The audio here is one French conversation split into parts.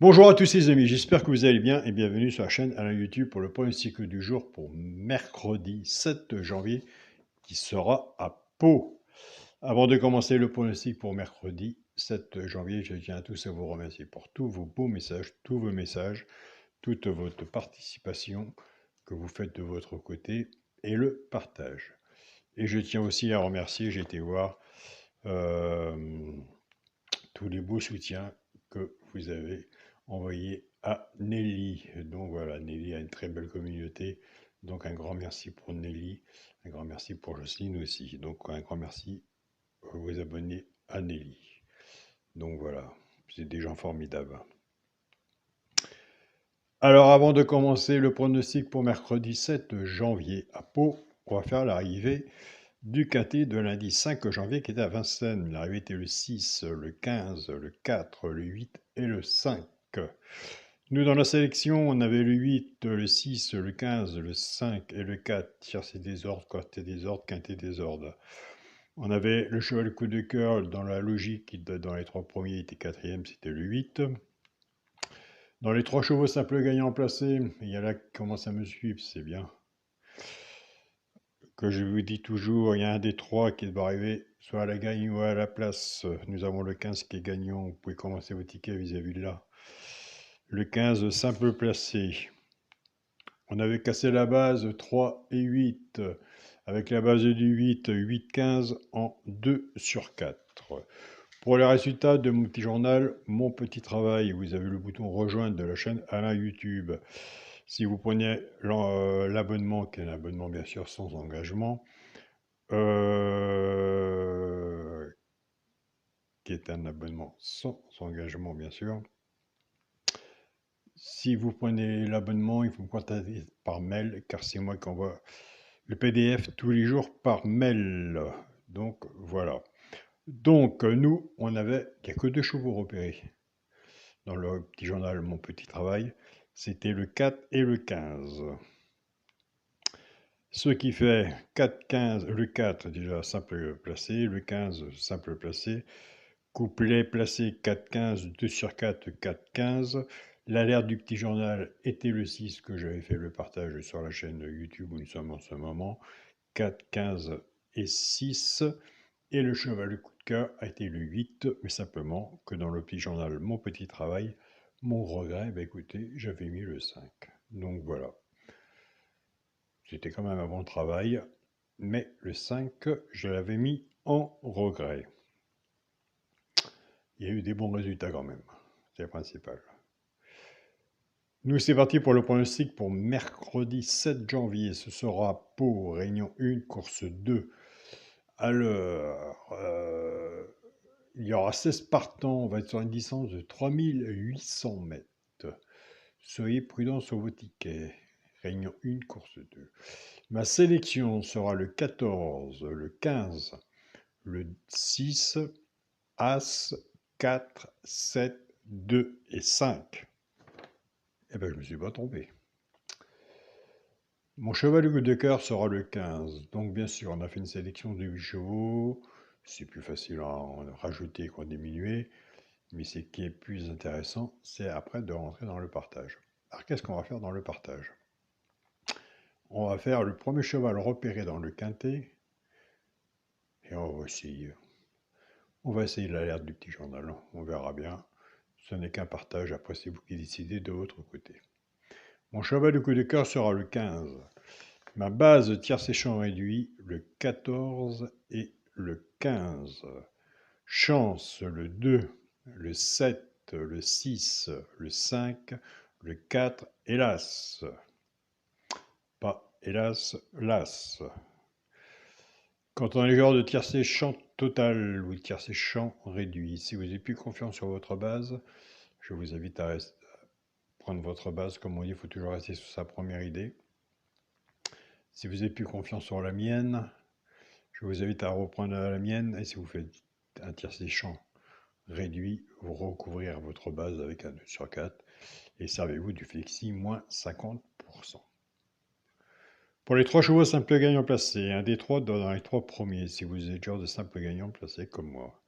Bonjour à tous les amis, j'espère que vous allez bien et bienvenue sur la chaîne Alain YouTube pour le pronostic du jour pour mercredi 7 janvier qui sera à Pau. Avant de commencer le pronostic pour mercredi 7 janvier, je tiens à tous à vous remercier pour tous vos beaux messages, tous vos messages, toute votre participation que vous faites de votre côté et le partage. Et je tiens aussi à remercier, j'ai été voir euh, tous les beaux soutiens que vous avez envoyés à Nelly. Donc voilà, Nelly a une très belle communauté. Donc un grand merci pour Nelly, un grand merci pour Jocelyne aussi. Donc un grand merci à vos abonnés à Nelly. Donc voilà, c'est des gens formidables. Alors avant de commencer le pronostic pour mercredi 7 janvier à Pau, on va faire l'arrivée du quintet de lundi 5 janvier qui était à Vincennes. L'arrivée était le 6, le 15, le 4, le 8 et le 5. Nous, dans la sélection, on avait le 8, le 6, le 15, le 5 et le 4. Tiercé désordre, quartet désordre, quintet désordre. On avait le cheval coup de cœur dans la logique, dans les trois premiers, il était quatrième, c'était le 8. Dans les trois chevaux simples gagnants placés, il y a là qui commence à me suivre, c'est bien. Que je vous dis toujours, il y a un des trois qui doit arriver soit à la gagne ou à la place. Nous avons le 15 qui est gagnant, vous pouvez commencer vos tickets vis-à-vis de là. Le 15 simple placé. On avait cassé la base 3 et 8, avec la base du 8, 8-15 en 2 sur 4. Pour les résultats de mon petit journal, mon petit travail, vous avez le bouton rejoindre de la chaîne Alain YouTube. Si vous prenez l'abonnement, qui est un abonnement bien sûr sans engagement, qui est un abonnement sans engagement bien sûr. Si vous prenez l'abonnement, il faut me contacter par mail, car c'est moi qui envoie le PDF tous les jours par mail. Donc voilà. Donc nous, on avait, il n'y a que 2 chevaux repérés dans le petit journal Mon Petit Travail. C'était le 4 et le 15. Ce qui fait 4, 15, le 4 déjà simple placé, le 15 simple placé, couplet placé 4, 15, 2 sur 4, 4, 15. L'alerte du petit journal était le 6 que j'avais fait le partage sur la chaîne YouTube où nous sommes en ce moment. 4, 15 et 6. Et le cheval de coup de cœur a été le 8, mais simplement que dans le petit journal Mon Petit Travail, mon regret, écoutez, j'avais mis le 5. Donc voilà. C'était quand même un bon travail, mais le 5, je l'avais mis en regret. Il y a eu des bons résultats quand même, c'est le principal. Nous, c'est parti pour le pronostic pour mercredi 7 janvier. Ce sera Pau, Réunion 1, course 2. Alors, il y aura 16 partants, on va être sur une distance de 3800 mètres. Soyez prudents sur vos tickets. Réunion 1, course 2. Ma sélection sera le 14, le 15, le 6, As, 4, 7, 2 et 5. Eh bien, je ne me suis pas trompé. Mon cheval de cœur sera le 15. Donc, bien sûr, on a fait une sélection de 8 chevaux. C'est plus facile à en rajouter qu'en diminuer. Mais ce qui est plus intéressant, c'est après de rentrer dans le partage. Alors, qu'est-ce qu'on va faire dans le partage? On va faire le premier cheval repéré dans le quintet. Et on va essayer. On va essayer l'alerte du petit journal. On verra bien. Ce n'est qu'un partage. Après, c'est vous qui décidez de votre côté. Mon cheval de coup de cœur sera le 15. Ma base tierce et champ réduit, le 14 et le 15. Chance, le 2, le 7, le 6, le 5, le 4, hélas. Pas hélas, las. Quand on est joueur de tiercé champ total ou tiercé champ réduit, si vous n'avez plus confiance sur votre base, je vous invite à prendre votre base. Comme on dit, il faut toujours rester sur sa première idée. Si vous n'avez plus confiance sur la mienne, je vous invite à reprendre la mienne. Et si vous faites un tiercé champ réduit, vous recouvrir votre base avec un 2 sur 4 et servez-vous du flexi moins 50%. Pour les 3 chevaux simples gagnants placés, un des 3 dans les 3 premiers, si vous êtes joueur de simples gagnants placés comme moi.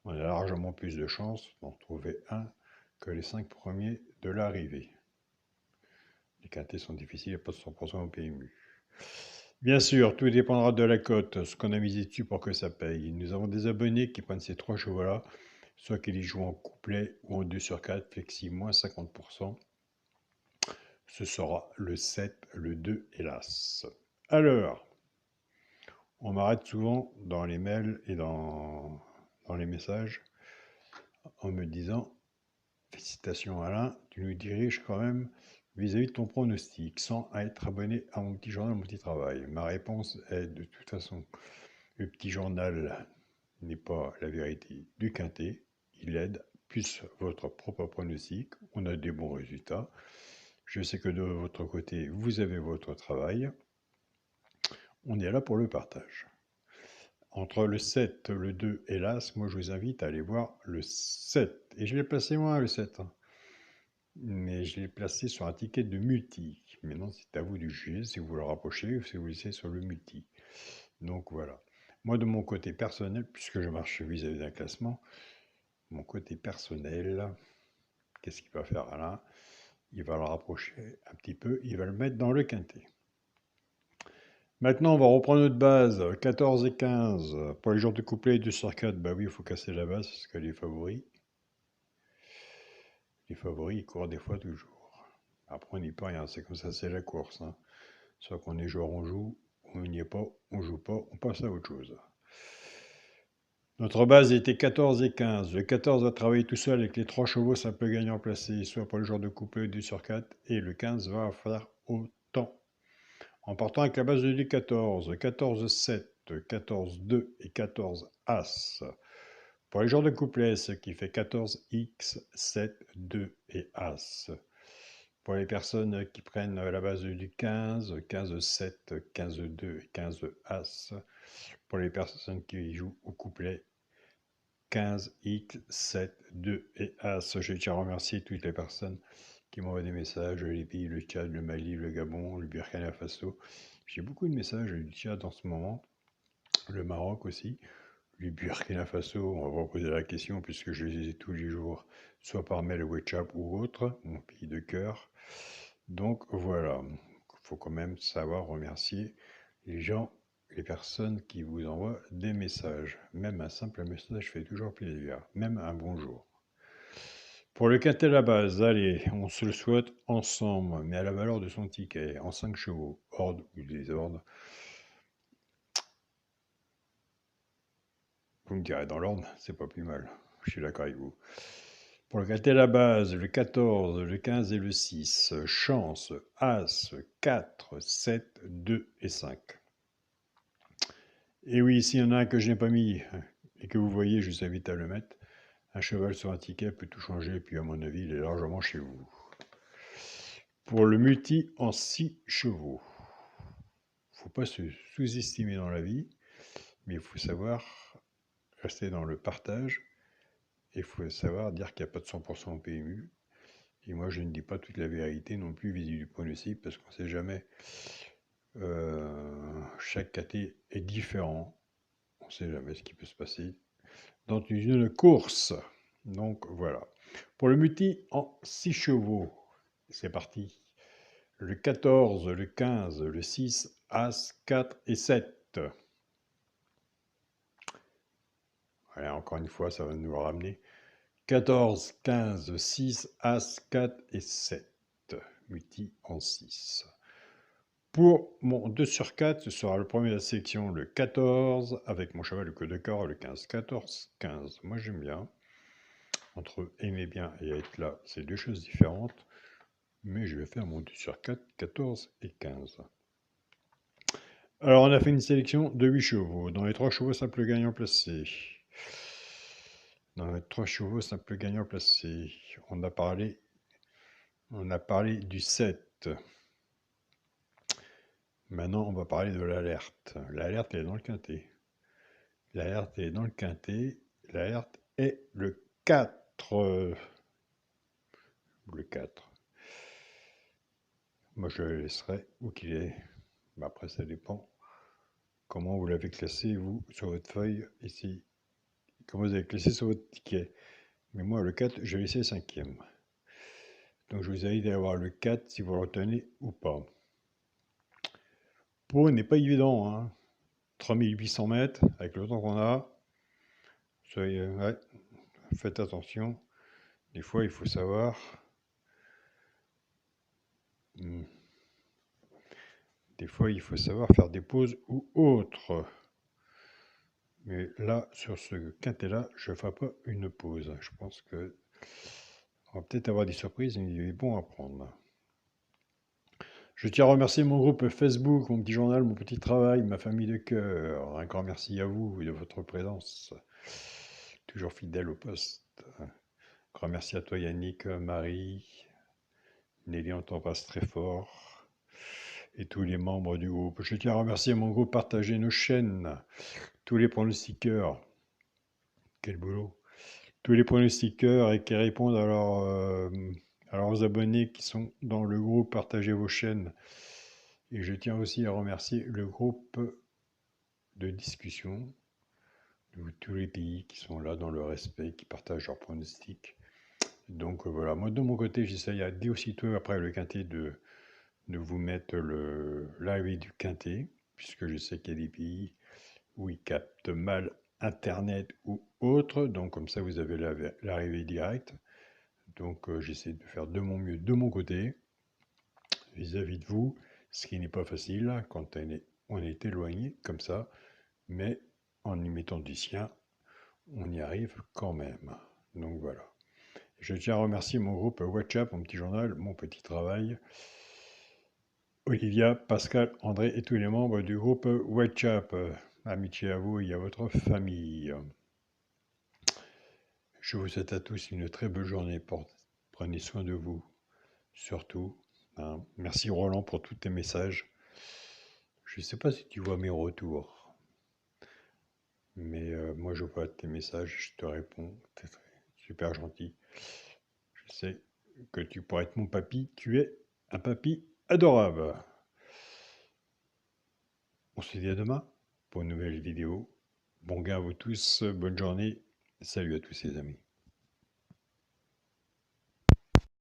On a largement plus de chances d'en trouver un que les 5 premiers de l'arrivée. Les quintés sont difficiles, il n'y a pas de 100% au PMU. Bien sûr, tout dépendra de la cote, ce qu'on a misé dessus pour que ça paye. Nous avons des abonnés qui prennent ces 3 chevaux-là, soit qu'ils les jouent en couplet ou en 2 sur 4, flexi moins 50%. Ce sera le 7, le 2 et l'As. Alors, on m'arrête souvent dans les mails et dans les messages en me disant « Félicitations Alain, tu nous diriges quand même vis-à-vis de ton pronostic sans être abonné à mon petit journal, mon petit travail. » Ma réponse est de toute façon, le petit journal n'est pas la vérité du quintet, il aide plus votre propre pronostic, on a des bons résultats. Je sais que de votre côté, vous avez votre travail. On est là pour le partage. Entre le 7, le 2 et l'As, moi je vous invite à aller voir le 7. Et je l'ai placé moi, le 7. Mais je l'ai placé sur un ticket de multi. Maintenant, c'est à vous de juger si vous le rapprochez ou si vous le laissez sur le multi. Donc voilà. Moi, de mon côté personnel, puisque je marche vis-à-vis d'un classement, mon côté personnel, qu'est-ce qu'il va faire Alain? Il va le rapprocher un petit peu, il va le mettre dans le quintet. Maintenant, on va reprendre notre base, 14 et 15. Pour les jours de couplet 2 sur 4, bah oui, il faut casser la base parce que les favoris, ils courent des fois toujours. Après, on n'y peut rien, c'est comme ça, c'est la course. Hein. Soit qu'on est joueur, on joue, on n'y est pas, on joue pas, on passe à autre chose. Notre base était 14 et 15. Le 14 va travailler tout seul avec les 3 chevaux simple gagnant placés, soit pour le jour de couplet 2 sur 4, et le 15 va faire autant. En partant avec la base de D14, 14-7, 14-2 et 14 As. Pour les jours de couplet, ce qui fait 14 X, 7, 2 et As. Pour les personnes qui prennent la base du 15, 15-7, 15-2 et 15 As. Pour les personnes qui jouent au couplet, 15 X, 7, 2 et As. Je tiens à remercier toutes les personnes qui m'envoient des messages, les pays, le Tchad, le Mali, le Gabon, le Burkina Faso. J'ai beaucoup de messages du Tchad en ce moment, le Maroc aussi, le Burkina Faso, on va pas poser la question puisque je les ai tous les jours, soit par mail, WhatsApp ou autre, mon pays de cœur. Donc voilà, il faut quand même savoir remercier les gens, les personnes qui vous envoient des messages. Même un simple message fait toujours plaisir, même un bonjour. Pour le quintet à la base, allez, on se le souhaite ensemble, mais à la valeur de son ticket, en 5 chevaux, ordre ou désordre. Vous me direz dans l'ordre, c'est pas plus mal, je suis d'accord avec vous. Pour le quintet à la base, le 14, le 15 et le 6, chance, As, 4, 7, 2 et 5. Et oui, s'il y en a un que je n'ai pas mis et que vous voyez, je vous invite à le mettre. Un cheval sur un ticket peut tout changer, et puis à mon avis, il est largement chez vous. Pour le multi en 6 chevaux. Faut pas se sous-estimer dans la vie, mais il faut savoir rester dans le partage. Et il faut savoir dire qu'il n'y a pas de 100% au PMU. Et moi, je ne dis pas toute la vérité non plus vis-à-vis du pronostic, parce qu'on ne sait jamais. Chaque KT est différent. On ne sait jamais ce qui peut se passer dans une course. Donc voilà. Pour le multi en 6 chevaux, c'est parti. Le 14, le 15, le 6, As, 4 et 7. Voilà, encore une fois, ça va nous ramener 14, 15, 6, As, 4 et 7. Multi en 6. Pour mon 2 sur 4, ce sera le premier de la sélection, le 14, avec mon cheval, le queue de corps, le 15, 14, 15. Moi, j'aime bien. Entre aimer bien et être là, c'est deux choses différentes. Mais je vais faire mon 2 sur 4, 14 et 15. Alors, on a fait une sélection de 8 chevaux. Dans les 3 chevaux simple gagnant placé. Dans les 3 chevaux simple gagnant placé, on a parlé du 7. Maintenant, on va parler de l'alerte. L'alerte est dans le quintet. L'alerte est dans le quintet. L'alerte est le 4. Le 4. Moi, je le laisserai où qu'il est. Mais après, ça dépend comment vous l'avez classé, vous, sur votre feuille, ici. Comment vous avez classé sur votre ticket. Mais moi, le 4, j'ai laissé 5e. Donc je vous invite à avoir le 4 si vous le retenez ou pas. Pau n'est pas évident, hein. 3800 mètres, avec le temps qu'on a. Soyez, ouais, faites attention. Des fois, il faut savoir. Des fois, il faut savoir faire des pauses ou autres. Mais là, sur ce quintet-là, je ne ferai pas une pause. Je pense que on va peut-être avoir des surprises, mais il est bon à prendre. Je tiens à remercier mon groupe Facebook, mon petit journal, mon petit travail, ma famille de cœur. Un grand merci à vous de votre présence. Toujours fidèle au poste. Un grand merci à toi Yannick, Marie, Nelly, on t'embrasse très fort. Et tous les membres du groupe. Je tiens à remercier mon groupe Partager nos chaînes. Tous les pronostiqueurs. Quel boulot. Tous les pronostiqueurs et qui répondent à leurs abonnés qui sont dans le groupe Partagez vos chaînes. Et je tiens aussi à remercier le groupe de discussion de tous les pays qui sont là dans le respect, qui partagent leurs pronostics. Donc voilà, moi de mon côté, j'essaye dès aussitôt après le quintet de vous mettre l'arrivée du quintet, puisque je sais qu'il y a des pays où ils captent mal Internet ou autre, donc comme ça vous avez l'arrivée directe. Donc j'essaie de faire de mon mieux de mon côté vis-à-vis de vous, ce qui n'est pas facile quand on est éloigné comme ça, mais en y mettant du sien, on y arrive quand même. Donc voilà. Je tiens à remercier mon groupe WhatsApp, mon petit journal, mon petit travail, Olivia, Pascal, André et tous les membres du groupe WhatsApp. Amitié à vous et à votre famille. Je vous souhaite à tous une très belle journée. Prenez soin de vous, surtout. Hein. Merci Roland pour tous tes messages. Je ne sais pas si tu vois mes retours, mais moi je vois tes messages, je te réponds. C'est super gentil. Je sais que tu pourrais être mon papy. Tu es un papy adorable. On se dit à demain pour une nouvelle vidéo. Bon gain à vous tous, bonne journée. Salut à tous les amis.